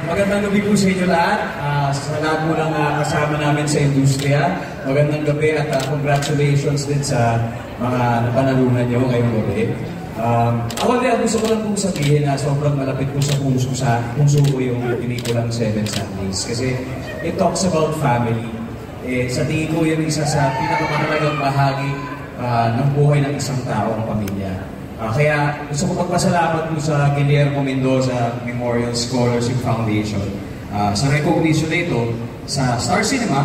Magandang gabi po sa inyo lahat. Sa lahat mo lang kasama namin sa industriya. Magandang gabi at congratulations din sa mga napanalunan nyo ngayong gabi. Ako din, gusto ko lang pong sabihin na sobrang malapit po sa puso ko yung pinikulang Seven Sundays. Kasi it talks about family. Sa tingin ko yun isa sa pinakamahalagang bahagi ng buhay ng isang tao, ang pamilya. Kaya gusto ko magpasalamat po sa Guillermo Mendoza Memorial Scholarship Foundation sa recognition nito sa Star Cinema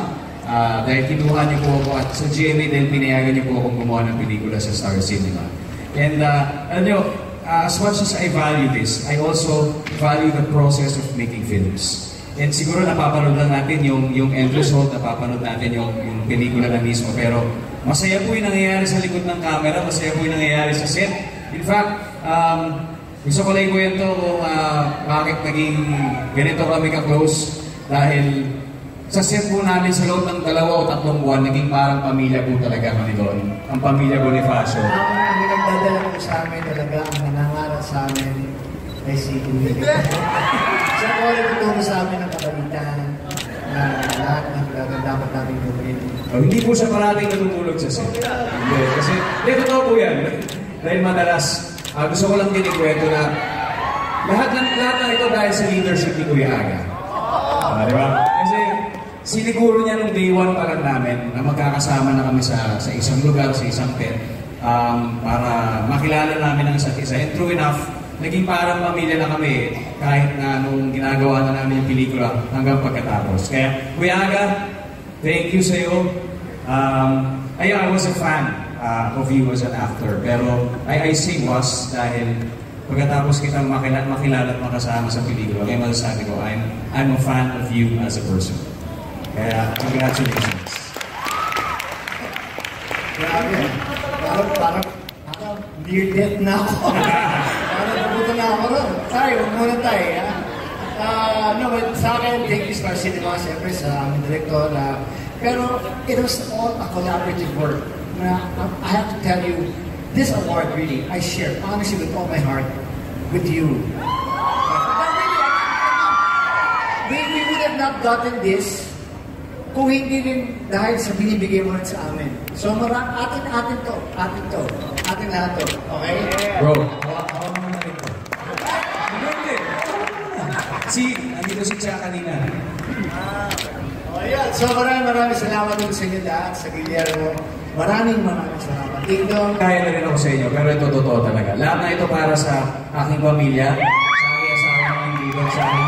dahil kinuha niyo po ako at sa GMA dahil pinayagan niyo po akong gumawa ng pelikula sa Star Cinema. And alam niyo, as much as I value this, I also value the process of making films. And siguro napapanood lang natin yung end result, napapanood natin yung pelikula na mismo, pero masaya po yung nangyayari sa likod ng camera, masaya po yung nangyayari sa set. In fact, gusto ko lang ikwento kung bakit naging ganito kami ka-close dahil sa set po namin sa loob ng 2 o 3 buwan, naging parang pamilya po talaga kami doon. Ang pamilya Bonifacio. Ang nagdadala po sa amin talaga, ang nangangarap sa amin ay si Kuya. Siya po rin tuturo sa amin ng kabalitan na lahat ng dapat natin gawin. Hindi po siya parating natutulog sa set. Hindi, kasi totoo po yan. Dahil madalas, gusto ko lang din ikwento na lahat na ito dahil sa leadership ni Kuya Aga. Di ba? Kasi siniguro niya nung day 1 pa lang namin na magkakasama na kami sa isang lugar, sa isang tent para makilala namin ang isa't isa. And true enough, naging parang pamilya na kami kahit na nung ginagawa na namin yung pelikula hanggang pagkatapos. Kaya Kuya Aga, thank you sa'yo. I was a fan of you as an actor, pero I say was dahil pagkatapos kitang makilala at makasama sa pelikula, kaya masasabi ko, I'm a fan of you as a person. Kaya, congratulations. Grabe. Parang near death na ako. Parang nabuto na ako ron. Sorry, huwag muna tayo. No, but sa akin, thank you Star Cinema, siyempre sa aming director. Pero it was all a collaborative work. I have to tell you, this award really, I share honestly with all my heart with you. We would have not gotten this kung hindi rin dahil sa binibigay mo rin sa amin. So atin lahat to. Okay? Bro, hawa mo na rin to. Nandito si Cha kanina. Ayan. So maraming salamat din sa inyo lahat, sa Guillermo. Maraming salamat. Tingdong. Kaya na rin ako sa inyo, pero ito totoo talaga. Lahat na ito para sa aking pamilya, sa aking asawa ng Dito, sa aking